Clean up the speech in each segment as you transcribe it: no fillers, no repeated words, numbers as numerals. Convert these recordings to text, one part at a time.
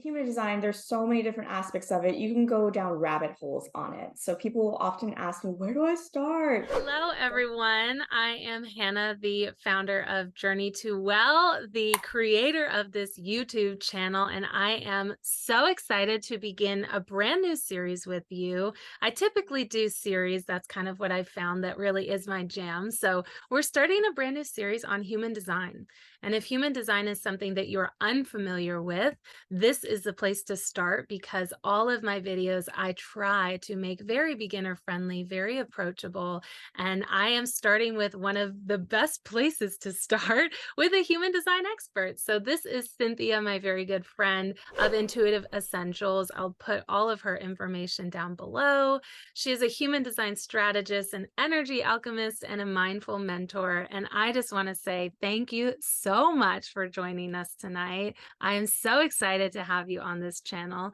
human design, there's so many different aspects of it. You can go down rabbit holes on it. So people will often ask me, where do I start? Hello, everyone. I am Hannah, the founder of Journey to Well, the creator of this YouTube channel, and I am so excited to begin a brand new series with you. I typically do series. That's kind of what I've found that really is my jam. So we're starting a brand new series on human design. And if human design is something that you're unfamiliar with, this is the place to start because all of my videos I try to make very beginner friendly, very approachable, and I am starting with one of the best places to start with a human design expert. So this is Cynthia, my very good friend of Intuitive Essentials. I'll put all of her information down below. She is a human design strategist, an energy alchemist, and a mindful mentor. And I just want to say thank you so much for joining us tonight. I am so excited to have you on this channel.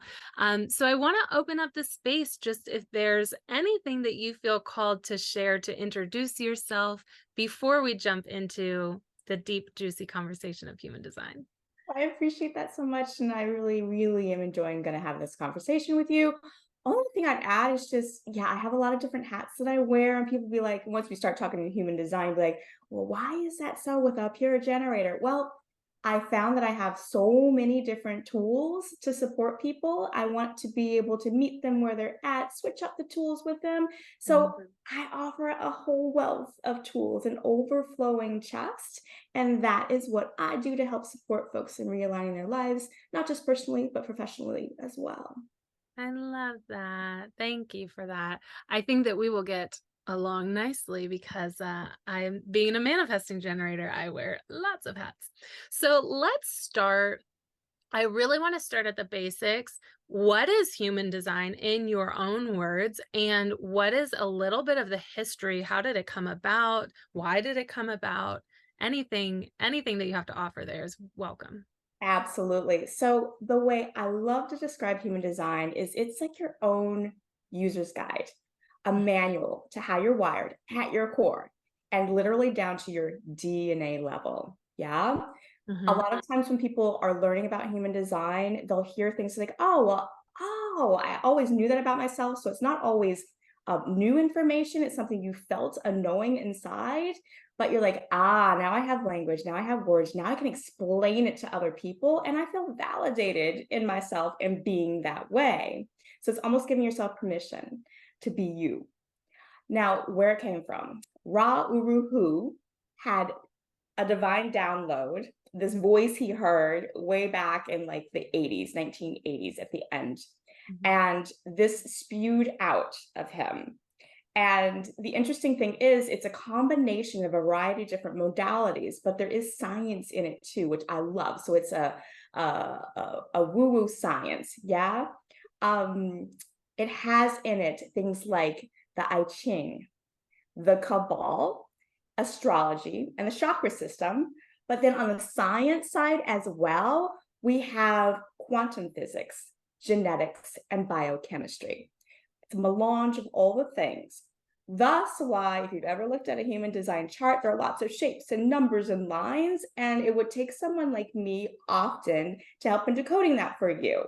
So I want to open up the space just if there's anything that you feel called to share to introduce yourself before we jump into the deep, juicy conversation of human design. I appreciate that so much. And I really, really am enjoying going to have this conversation with you. Only thing I'd add is just, yeah, I have a lot of different hats that I wear. And people be like, once we start talking human design, be like, well, why is that so with a pure generator? Well, I found that I have so many different tools to support people. I want to be able to meet them where they're at, switch up the tools with them. So Mhm. I offer a whole wealth of tools, an overflowing chest. And that is what I do to help support folks in realigning their lives, not just personally, but professionally as well. I love that. Thank you for that. I think that we will get along nicely because I'm being a manifesting generator. I wear lots of hats. So let's start. I really want to start at the basics. What is human design in your own words? And what is a little bit of the history? How did it come about? Why did it come about? Anything that you have to offer there is welcome. Absolutely. So the way I love to describe human design is it's like your own user's guide, a manual to how you're wired at your core and literally down to your DNA level. Yeah. A Mhm. lot of times when people are learning about human design, they'll hear things like, oh, well, oh, I always knew that about myself. So it's not always new information. It's something you felt a knowing inside, but you're like, ah, now I have language. Now I have words. Now I can explain it to other people. And I feel validated in myself in being that way. So it's almost giving yourself permission to be you. Now, where it came from, Ra Uru Hu had a divine download, this voice he heard way back in like the 80s, 1980s at the end. Mhm. And this spewed out of him. And the interesting thing is, it's a combination of a variety of different modalities, but there is science in it too, which I love. So it's a woo woo science, yeah. Um, it has in it things like the I Ching, the Cabal, astrology, and the chakra system. But then on the science side as well, we have quantum physics, genetics, and biochemistry. It's a melange of all the things. Thus, why, if you've ever looked at a human design chart, there are lots of shapes and numbers and lines, and it would take someone like me often to help in decoding that for you.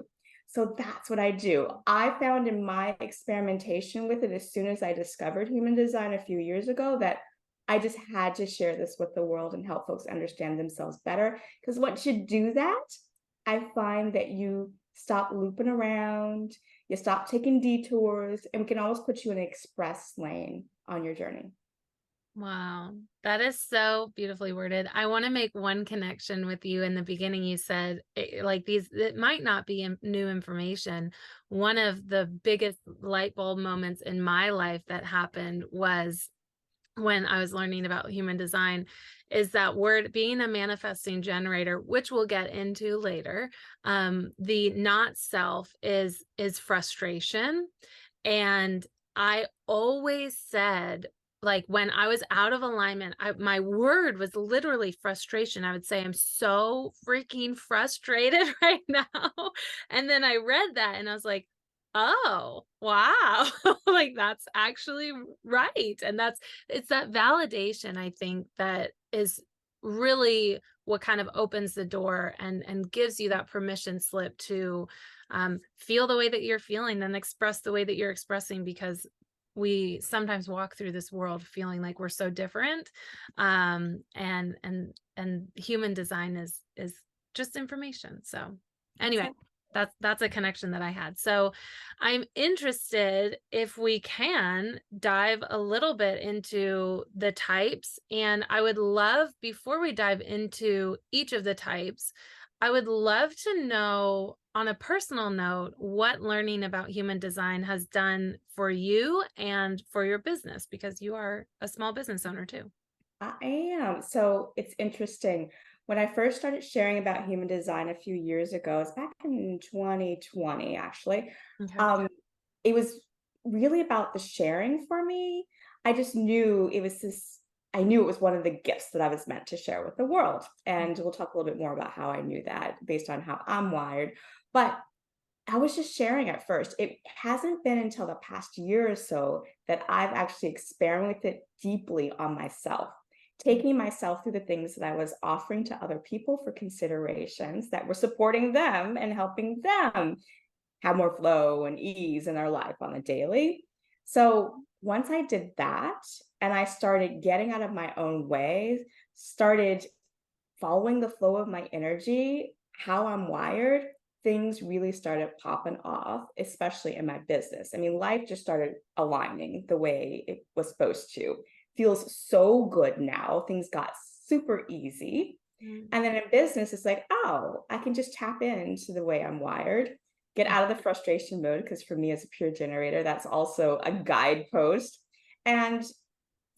So that's what I do. I found in my experimentation with it as soon as I discovered human design a few years ago that I just had to share this with the world and help folks understand themselves better. Because once you do that, I find that you stop looping around, you stop taking detours, and we can always put you in an express lane on your journey. Wow, that is so beautifully worded. I want to make one connection with you. In the beginning, you said like these, it might not be new information. One of the biggest light bulb moments in my life that happened was when I was learning about human design, is that word being a manifesting generator, which we'll get into later. The not self is frustration. And I always said, like when I was out of alignment, my word was literally frustration. I would say, I'm so freaking frustrated right now. And then I read that and I was like, oh, wow. Like that's actually right. And it's that validation, I think, that is really what kind of opens the door and gives you that permission slip to feel the way that you're feeling and express the way that you're expressing, because we sometimes walk through this world feeling like we're so different. And human design is just information. So anyway, Exactly. that's a connection that I had. So I'm interested if we can dive a little bit into the types. And I would love, before we dive into each of the types, I would love to know, on a personal note, what learning about human design has done for you and for your business, because you are a small business owner too. I am. So it's interesting. When I first started sharing about human design a few years ago, it's back in 2020, actually. Okay. Um, it was really about the sharing for me. I just knew I knew it was one of the gifts that I was meant to share with the world. And we'll talk a little bit more about how I knew that based on how I'm wired. But I was just sharing at first. It hasn't been until the past year or so that I've actually experimented deeply on myself, taking myself through the things that I was offering to other people for considerations that were supporting them and helping them have more flow and ease in their life on the daily. So once I did that and I started getting out of my own way, started following the flow of my energy, how I'm wired, things really started popping off, especially in my business. I mean, life just started aligning the way it was supposed to. Feels so good now. Things got super easy. Mm. And then in business, it's like, oh, I can just tap into the way I'm wired, get out of the frustration mode. Because for me, as a pure generator, that's also a guidepost. And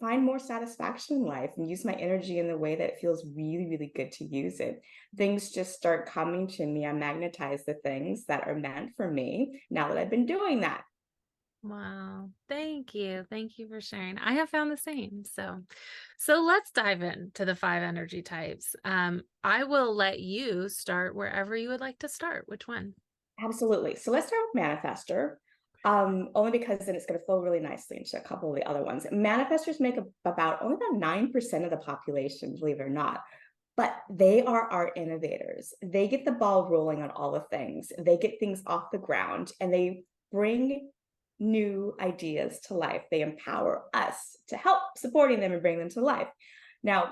find more satisfaction in life and use my energy in the way that feels really, really good to use it. Things just start coming to me. I magnetize the things that are meant for me now that I've been doing that. Wow. Thank you. Thank you for sharing. I have found the same. So let's dive into the five energy types. I will let you start wherever you would like to start. Which one? Absolutely. So let's start with Manifestor, only because then it's going to flow really nicely into a couple of the other ones. Manifestors make about only about 9% of the population, believe it or not. But they are our innovators. They get the ball rolling on all the things. They get things off the ground and they bring new ideas to life. They empower us to help supporting them and bring them to life. Now,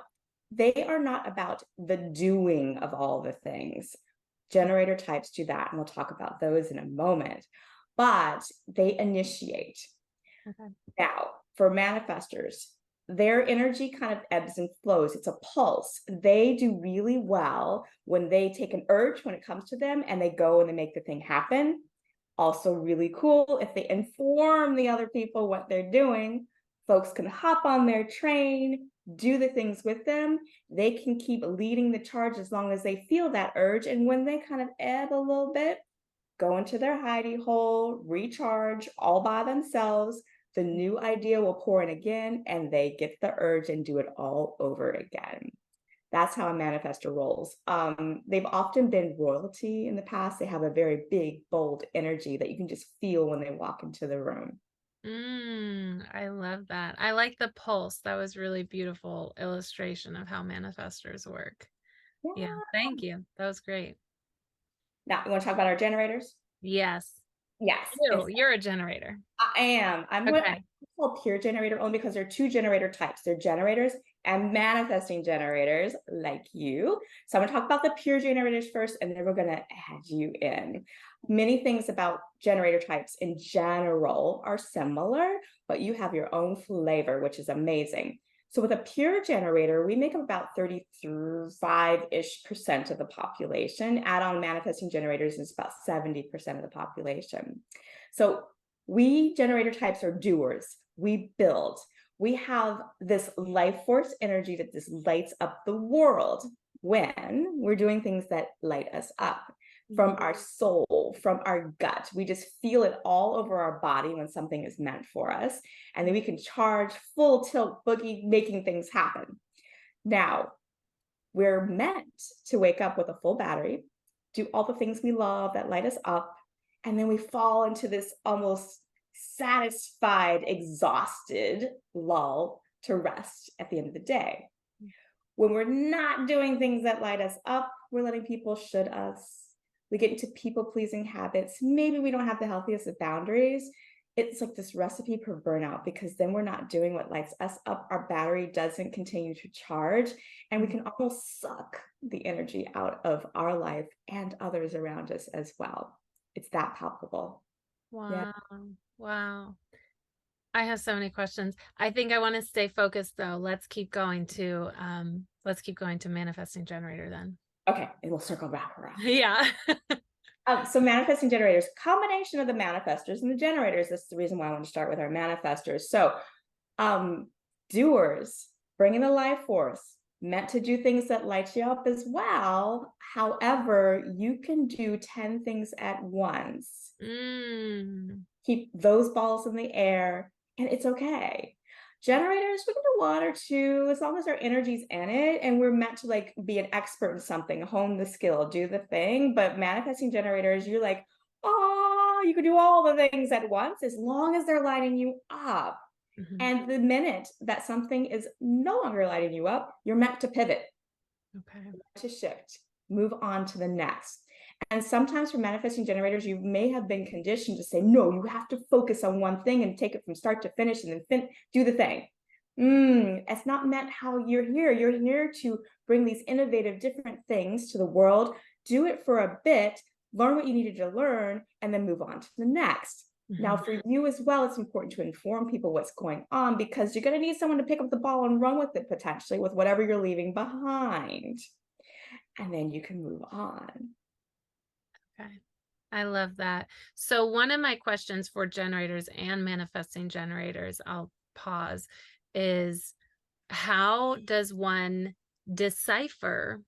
they are not about the doing of all the things. Generator types do that, and we'll talk about those in a moment. But they initiate. Okay. Now, for manifestors, their energy kind of ebbs and flows. It's a pulse. They do really well when they take an urge when it comes to them and they go and they make the thing happen. Also, really cool if they inform the other people what they're doing. Folks can hop on their train, do the things with them. They can keep leading the charge as long as they feel that urge. And when they kind of ebb a little bit, go into their hidey hole, recharge all by themselves. The new idea will pour in again, and they get the urge and do it all over again. That's how a manifestor rolls. They've often been royalty in the past. They have a very big, bold energy that you can just feel when they walk into the room. I love that. I like the pulse. That was really beautiful illustration of how manifestors work. Yeah, Yeah. thank you. That was great. Now, you want to talk about our generators? Yes. Yes. You're a generator. I am. I'm what I Okay. call pure generator only because there are two generator types. They're generators and manifesting generators like you. So I'm going to talk about the pure generators first, and then we're going to add you in. Many things about generator types in general are similar, but you have your own flavor, which is amazing. So with a pure generator, we make up about 35-ish% of the population. Add on manifesting generators is about 70% of the population. So we generator types are doers. We build. We have this life force energy that just lights up the world when we're doing things that light us up from our soul, from our gut. We just feel it all over our body when something is meant for us. And then we can charge full tilt boogie, making things happen. Now, we're meant to wake up with a full battery, do all the things we love that light us up, and then we fall into this almost satisfied, exhausted lull to rest at the end of the day. When we're not doing things that light us up, we're letting people should us. We get into people-pleasing habits. Maybe we don't have the healthiest of boundaries. It's like this recipe for burnout because then we're not doing what lights us up. Our battery doesn't continue to charge, and we can almost suck the energy out of our life and others around us as well. It's that palpable. Yeah. Wow. Wow. I have so many questions. I think I want to stay focused though. Let's keep going to manifesting generator then. Okay. And we'll circle back around. Yeah. So manifesting generators, combination of the manifestors and the generators. That's the reason why I want to start with our manifestors. So doers, bringing the life force, meant to do things that light you up as well. However, you can do 10 things at once. Keep those balls in the air, and it's okay. Generators, we can do one or two as long as our energy's in it and we're meant to like be an expert in something, hone the skill, do the thing. But manifesting generators, you're like, oh, you can do all the things at once as long as they're lighting you up. And the minute that something is no longer lighting you up, you're meant to pivot, to shift, move on to the next. And sometimes for manifesting generators, you may have been conditioned to say, no, you have to focus on one thing and take it from start to finish and then do the thing. It's not meant how you're here. You're here to bring these innovative, different things to the world, do it for a bit, learn what you needed to learn, and then move on to the next. Now, for you as well, it's important to inform people what's going on because you're going to need someone to pick up the ball and run with it potentially with whatever you're leaving behind. And then you can move on. Okay. I love that. So one of my questions for generators and manifesting generators, I'll pause, is how does one decipher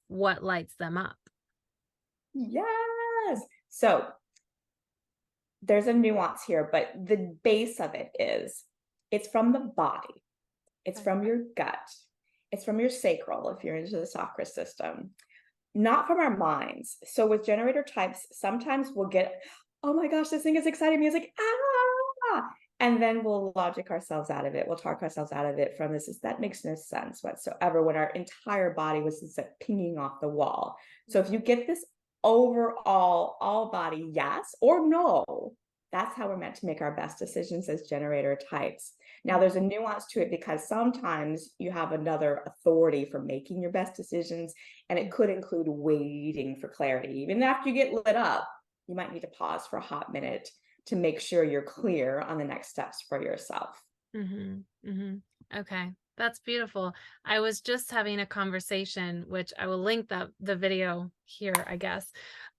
what lights them up? Yes. So there's a nuance here, but the base of it is it's from the body. It's from your gut. It's from your sacral if you're into the chakra system, not from our minds. So with generator types, sometimes we'll get, oh my gosh, this thing is exciting me. It's like, ah, and then we'll logic ourselves out of it. We'll talk ourselves out of it from this. That makes no sense whatsoever when our entire body was just like pinging off the wall. So if you get this overall, all body, yes or no, that's how we're meant to make our best decisions as generator types. Now, there's a nuance to it because sometimes you have another authority for making your best decisions, and it could include waiting for clarity. Even after you get lit up, you might need to pause for a hot minute to make sure you're clear on the next steps for yourself. Okay, that's beautiful. I was just having a conversation, which I will link the video here, I guess.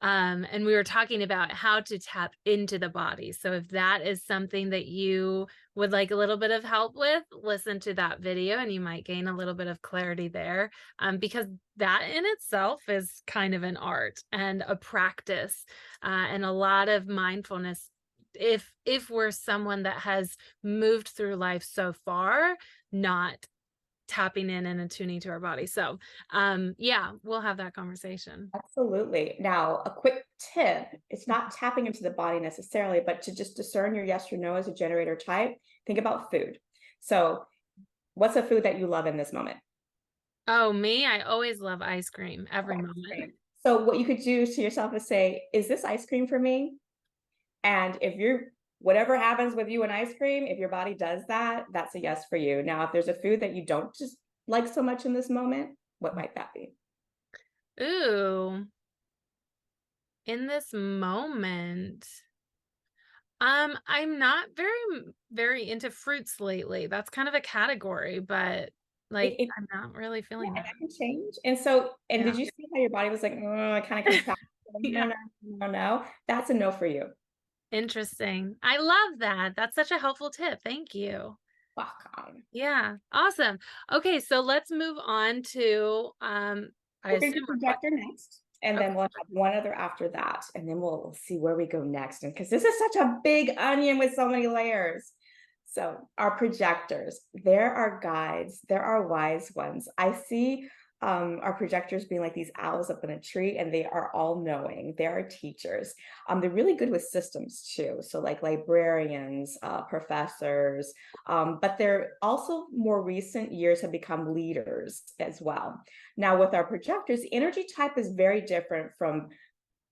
And we were talking about how to tap into the body. So if that is something that you would like a little bit of help with, listen to that video and you might gain a little bit of clarity there. Because that in itself is kind of an art and a practice, and a lot of mindfulness. If we're someone that has moved through life so far, not tapping in and attuning to our body. So yeah, we'll have that conversation. Absolutely. Now, a quick tip, it's not tapping into the body necessarily, but to just discern your yes or no as a generator type, think about food. So what's a food that you love in this moment? Oh, me? I always love ice cream every moment. So what you could do to yourself is say, is this ice cream for me? And if you're, whatever happens with you and ice cream, if your body does that, that's a yes for you. Now, if there's a food that you don't just like so much in this moment, what might that be? Ooh, in this moment, I'm not very into fruits lately. That's kind of a category, but like I'm not really feeling And that. that can change. And so, and Yeah. did you see how your body was like, oh, it kind of comes back? Yeah. No. That's a no for you. Interesting. I love that. That's such a helpful tip. Thank you. Welcome. Yeah. Awesome. Okay, so let's move on to I We're going to assume do projector next, and okay. then we'll have one other after that, and then we'll see where we go next. And because this is such a big onion with so many layers. So our projectors, there are guides, there are wise ones. I see our projectors being like these owls up in a tree, and they are all knowing. They are teachers. They're really good with systems too. So like librarians, professors, but they're also more recent years have become leaders as well. Now with our projectors, the energy type is very different from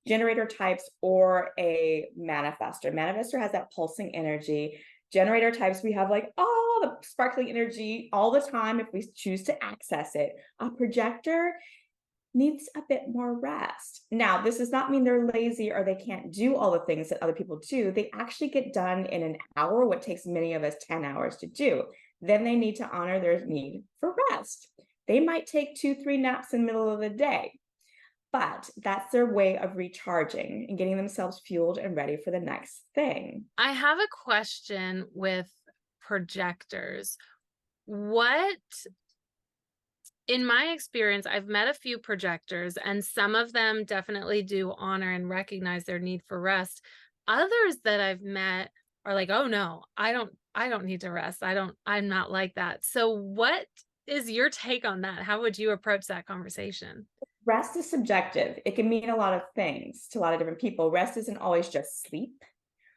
generator types or a manifestor. Manifestor has that pulsing energy. Generator types, we have like, oh, the sparkling energy all the time if we choose to access it. A projector needs a bit more rest. Now, this does not mean they're lazy or they can't do all the things that other people do. They actually get done in an hour, what takes many of us 10 hours to do. Then they need to honor their need for rest. They might take 2, 3 naps in the middle of the day, but that's their way of recharging and getting themselves fueled and ready for the next thing. I have a question with projectors. What, in my experience, I've met a few projectors, and some of them definitely do honor and recognize their need for rest. Others that I've met are like, "Oh no, I don't need to rest. I'm not like that." So what is your take on that? How would you approach that conversation? Rest is subjective. It can mean a lot of things to a lot of different people. Rest isn't always just sleep,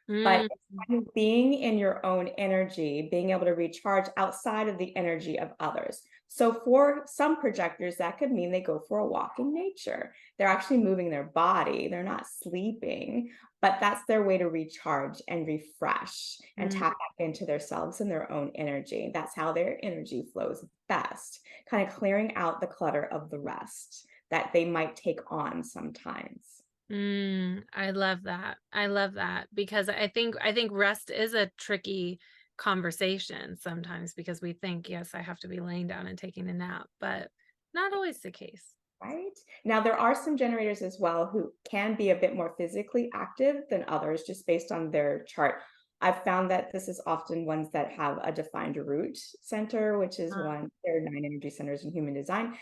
but Mm, it's kind of being in your own energy, being able to recharge outside of the energy of others. So for some projectors, that could mean they go for a walk in nature. They're actually moving their body, they're not sleeping, but that's their way to recharge and refresh and mm, tap back into themselves and their own energy. That's how their energy flows best, kind of clearing out the clutter of the rest that they might take on sometimes. I love that. I love that because I think rest is a tricky conversation sometimes because we think, yes, I have to be laying down and taking a nap, but not always the case. Right? Now, there are some generators as well who can be a bit more physically active than others just based on their chart. I've found that this is often ones that have a defined root center, which is one, there are 9 energy centers in human design.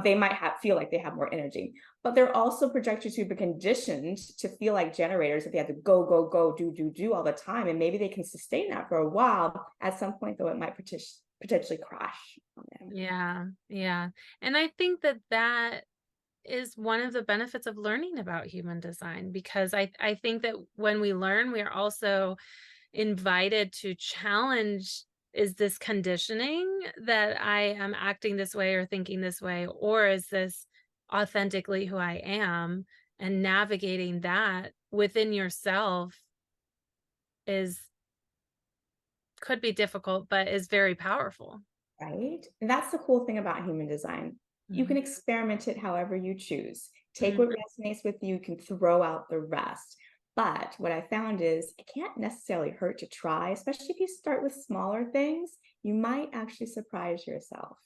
They might feel like they have more energy, but there are also projectors who've been conditioned to feel like generators that they have to go, go, go, do all the time. And maybe they can sustain that for a while. At some point, though, it might potentially crash on them. Yeah, yeah. And I think that that is one of the benefits of learning about human design because I think that when we learn, we are also invited to challenge, is this conditioning that I am acting this way or thinking this way, or is this authentically who I am? And navigating that within yourself is could be difficult, but is very powerful. Right? And that's the cool thing about human design. You Mhm. can experiment it however you choose. Take Mhm. what resonates with you, you can throw out the rest. But what I found is it can't necessarily hurt to try, especially if you start with smaller things, you might actually surprise yourself.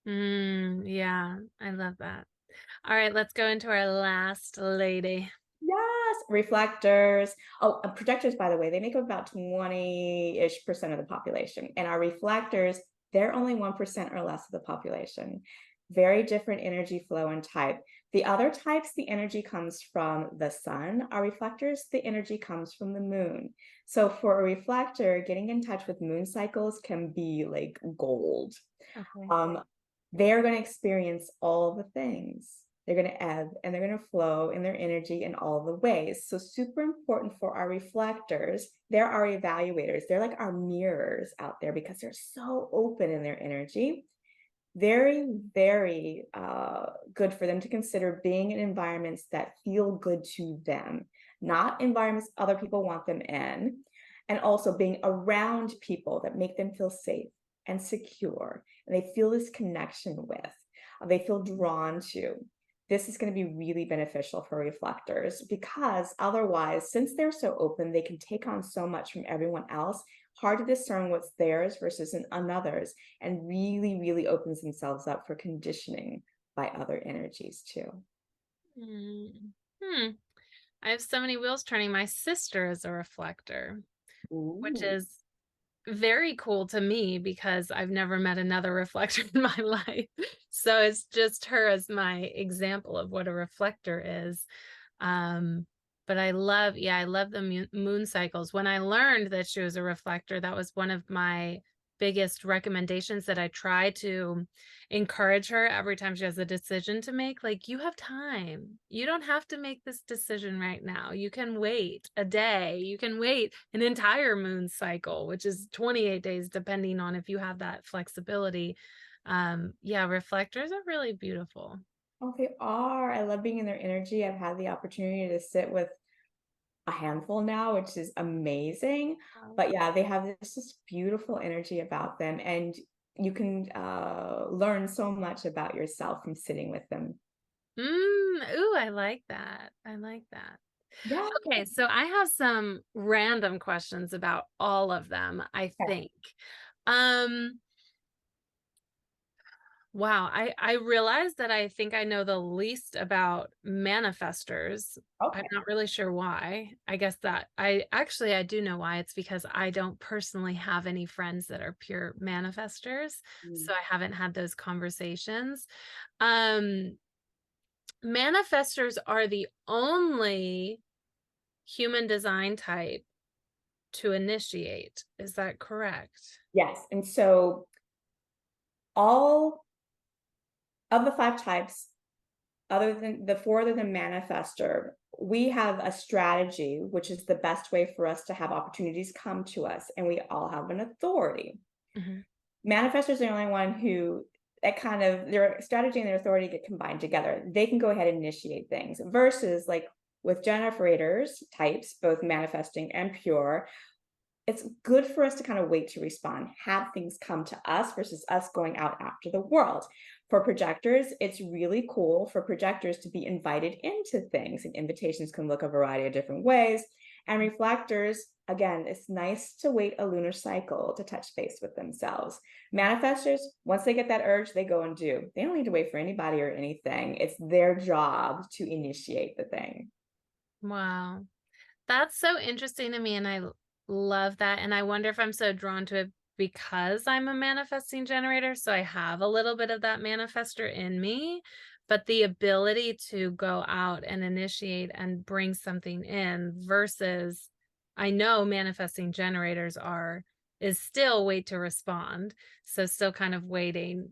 Yeah, I love that. All right, let's go into our last lady. Yes, reflectors. Oh, projectors, by the way, they make up about 20-ish% of the population. And our reflectors, they're only 1% or less of the population. Very different energy flow and type. The other types, the energy comes from the sun. Our reflectors, the energy comes from the moon. So for a reflector, getting in touch with moon cycles can be like gold. Okay. um, they're going to experience all the things. They're going to ebb and they're going to flow in their energy in all the ways. So, super important for our reflectors. They're our evaluators. They're like our mirrors out there because they're so open in their energy. Very, very good for them to consider being in environments that feel good to them, not environments other people want them in, and also being around people that make them feel safe and secure, and they feel this connection with, they feel drawn to. This is going to be really beneficial for reflectors because otherwise, since they're so open, they can take on so much from everyone else. Hard to discern what's theirs versus another's, and really, really opens themselves up for conditioning by other energies too. Mm. Hmm. I have so many wheels turning. My sister is a reflector, which Ooh. is very cool to me because I've never met another reflector in my life. So it's just her as my example of what a reflector is. Um, but I love the moon cycles. When I learned that she was a reflector, that was one of my biggest recommendations that I try to encourage her every time she has a decision to make. Like, you have time. You don't have to make this decision right now. You can wait a day. You can wait an entire moon cycle, which is 28 days, depending on if you have that flexibility. Yeah, reflectors are really beautiful. Oh, they are. I love being in their energy. I've had the opportunity to sit with a handful now, which is amazing. Wow. But yeah, they have this beautiful energy about them, and you can learn so much about yourself from sitting with them. Ooh, I like that. I like that. Yeah. Okay, so I have some random questions about all of them, I Okay. think. Um, wow, I realized that I think I know the least about manifestors. I'm Okay. not really sure why. I guess that I do know why. It's because I don't personally have any friends that are pure manifestors, Mm. so I haven't had those conversations. Um, Manifestors are the only human design type to initiate. Is that correct? Yes. And so all of the 5 types, other than the 4 other than manifestor, we have a strategy, which is the best way for us to have opportunities come to us, and we all have an authority. Mhm. Manifestors are the only one who that kind of their strategy and their authority get combined together. They can go ahead and initiate things versus like with generators types, both manifesting and pure, it's good for us to kind of wait to respond, have things come to us versus us going out after the world. For projectors, it's really cool for projectors to be invited into things, and invitations can look a variety of different ways. And reflectors, again, it's nice to wait a lunar cycle to touch base with themselves. Manifestors, once they get that urge, they go and do. They don't need to wait for anybody or anything. It's their job to initiate the thing. Wow. That's so interesting to me, and love that, and I wonder if I'm so drawn to it because I'm a manifesting generator, so I have a little bit of that manifestor in me, but the ability to go out and initiate and bring something in versus I know manifesting generators is still wait to respond, so still kind of waiting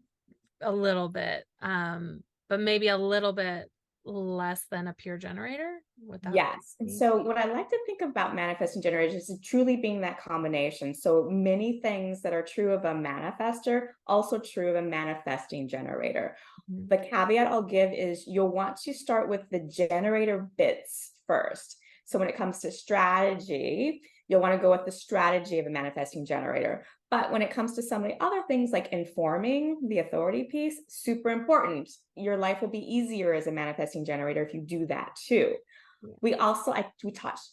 a little bit, but maybe a little bit less than a pure generator. Would that Yes. And be? so what I like to think about manifesting generators is truly being that combination. So many things that are true of a manifester, also true of a manifesting generator. Mhm. The caveat I'll give is you'll want to start with the generator bits first. So when it comes to strategy, you'll want to go with the strategy of a manifesting generator. But when it comes to some of the other things like informing the authority piece, super important. Your life will be easier as a manifesting generator if you do that too. Yeah. We also we touched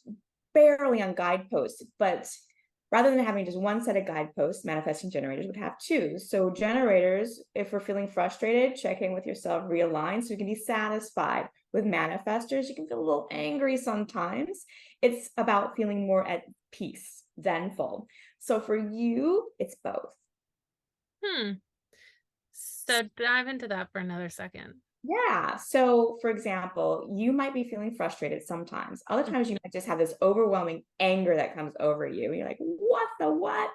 barely on guideposts, but rather than having just one set of guideposts, manifesting generators would have 2. So generators, if we're feeling frustrated, check in with yourself, realign so you can be satisfied. With manifestors, you can feel a little angry sometimes. It's about feeling more at peace, zenful. So for you, it's both. Hmm. So dive into that for another second. Yeah. So, for example, you might be feeling frustrated sometimes. Other Mm. times, you might just have this overwhelming anger that comes over you. You're like, what the what?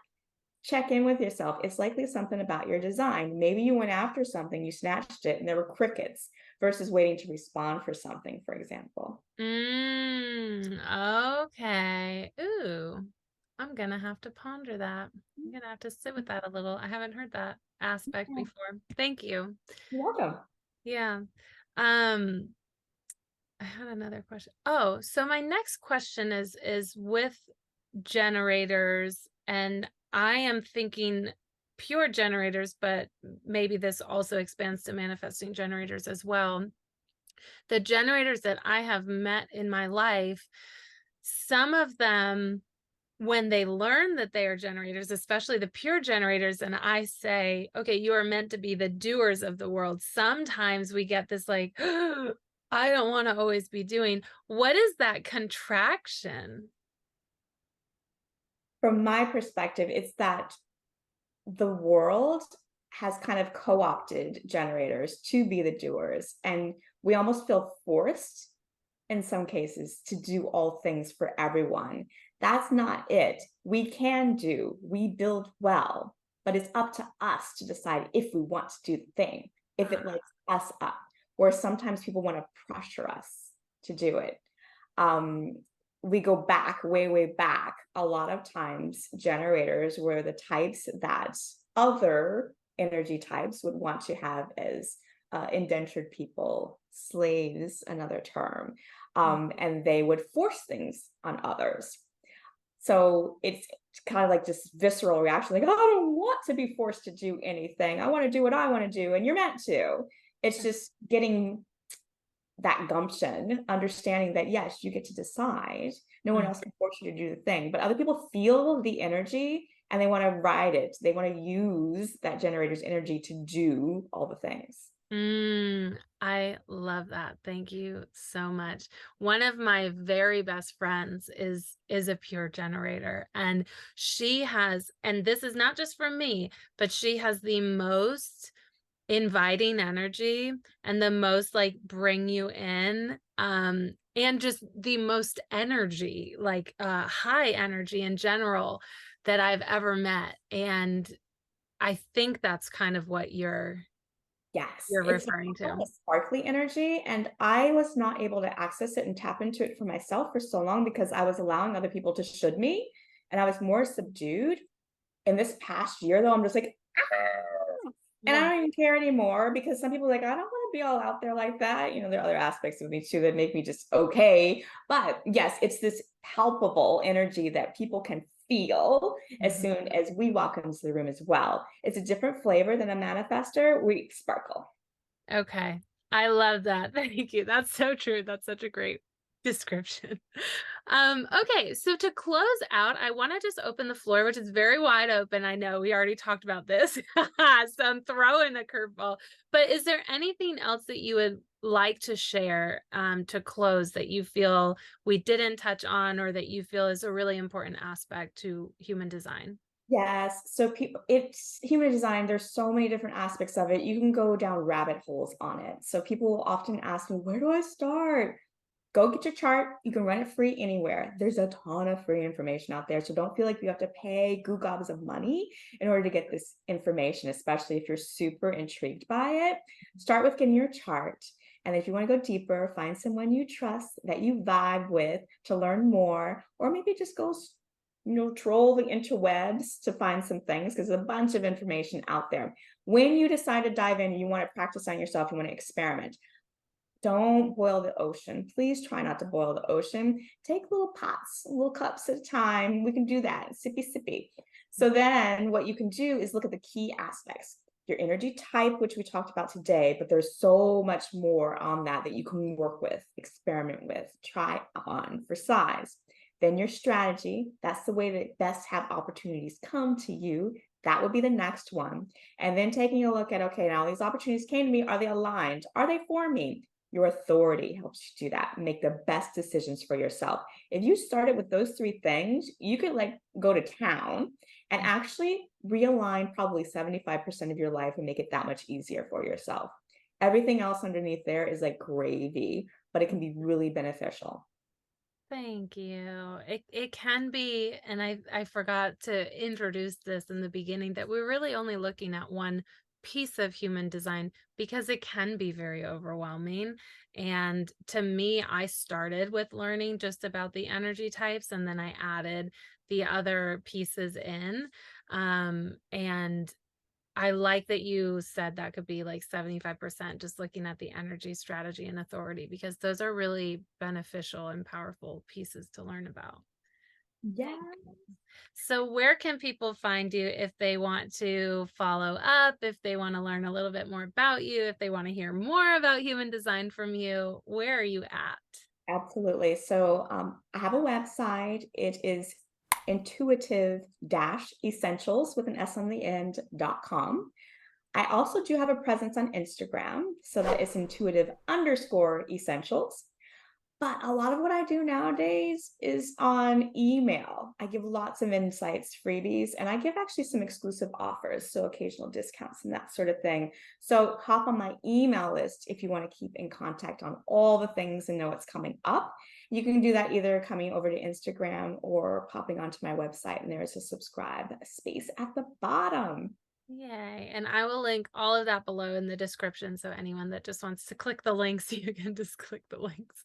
Check in with yourself. It's likely something about your design. Maybe you went after something, you snatched it, and there were crickets versus waiting to respond for something, for example. Okay. Ooh, I'm gonna have to ponder that. I'm gonna have to sit with that a little. I haven't heard that aspect Yeah, before. Thank you. you're welcome. Yeah. Um, I had another question. Oh, so my next question is with generators, and I am thinking pure generators, but maybe this also expands to manifesting generators as well. The generators that I have met in my life, some of them, when they learn that they are generators, especially the pure generators, and I say, okay, you are meant to be the doers of the world. Sometimes we get this like, I don't want to always be doing. What is that contraction? From my perspective, it's that the world has kind of co-opted generators to be the doers, and we almost feel forced in some cases to do all things for everyone. That's not it. We can do, we build well. but it's up to us to decide if we want to do the thing, if it lights us up, or sometimes people want to pressure us to do it. Um, we go back, way, way back. A lot of times, generators were the types that other energy types would want to have as indentured people, slaves, another term, and they would force things on others. So it's kind of like this visceral reaction, like, I don't want to be forced to do anything. I want to do what I want to do, and you're meant to. It's just getting that gumption, understanding that yes, you get to decide. No one else can force you to do the thing, but other people feel the energy and they want to ride it. They want to use that generator's energy to do all the things. I love that. Thank you so much. One of my very best friends is a pure generator, and she has, and this is not just for me, but she has the most inviting energy and the most like bring you in, and just the most energy, like high energy in general that I've ever met. And I think that's kind of what Yes, you're it's referring kind to. of a sparkly energy, and I was not able to access it and tap into it for myself for so long because I was allowing other people to should me, and I was more subdued. In this past year, though, I'm just like, "Ah," and I Yeah. don't even care anymore because some people are like, I don't want to be all out there like that. You know, there are other aspects of me too that make me just okay. But yes, it's this palpable energy that people can feel as Mhm. soon as we walk into the room as well. It's a different flavor than a manifester. We sparkle. Okay. I love that. Thank you. That's so true. That's such a great description. Okay, so to close out, I want to just open the floor, which is very wide open. I know we already talked about this. So I'm throwing a curveball. But is there anything else that you would like to share, to close, that you feel we didn't touch on, or that you feel is a really important aspect to human design? Yes. So people, it's human design. There's so many different aspects of it. You can go down rabbit holes on it. So people will often ask me, where do I start? Go get your chart. You can run it free anywhere. There's a ton of free information out there. So don't feel like you have to pay goo gobs of money in order to get this information, especially if you're super intrigued by it. Start with getting your chart. And if you want to go deeper, find someone you trust that you vibe with to learn more, or maybe just go, troll the interwebs to find some things because there's a bunch of information out there. When you decide to dive in, you want to practice on yourself, you want to experiment. Don't boil the ocean. Please try not to boil the ocean. Take little pots, little cups at a time. We can do that, sippy, sippy. So then what you can do is look at the key aspects. Your energy type, which we talked about today, but there's so much more on that that you can work with, experiment with, try on for size. Then your strategy, that's the way that best have opportunities come to you. That would be the next one. And then taking a look at, okay, now these opportunities came to me. Are they aligned? Are they for me? Your authority helps you do that. Make the best decisions for yourself. If you started with those three things, you could like go to town and actually realign probably 75% of your life and make it that much easier for yourself. Everything else underneath there is like gravy, but it can be really beneficial. Thank you. It can be, and I forgot to introduce this in the beginning, that we're really only looking at one piece of human design because it can be very overwhelming. And to me, I started with learning just about the energy types, and then I added the other pieces in. And I like that you said that could be like 75% just looking at the energy, strategy, and authority, because those are really beneficial and powerful pieces to learn about. Yeah. So, where can people find you if they want to follow up, if they want to learn a little bit more about you, if they want to hear more about human design from you? Where are you at? Absolutely. So I have a website. It is intuitive-essentials with an S on the end.com. I also do have a presence on Instagram, so that is intuitive_essentials. But a lot of what I do nowadays is on email. I give lots of insights, freebies, and I give actually some exclusive offers, so occasional discounts and that sort of thing. So hop on my email list if you want to keep in contact on all the things and know what's coming up. You can do that either coming over to Instagram or popping onto my website, and there is a subscribe space at the bottom. Yay. And I will link all of that below in the description. So anyone that just wants to click the links, you can just click the links.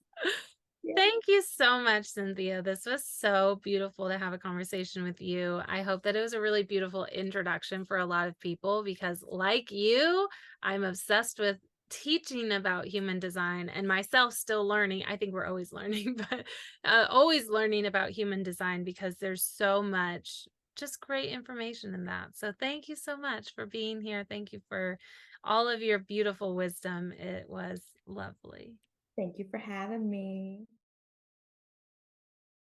Yeah. Thank you so much, Cynthia. This was so beautiful to have a conversation with you. I hope that it was a really beautiful introduction for a lot of people because, like you, I'm obsessed with teaching about human design and myself still learning. I think we're always learning, but always learning about human design because there's so much just great information in that. So, thank you so much for being here. Thank you for all of your beautiful wisdom. It was lovely. Thank you for having me.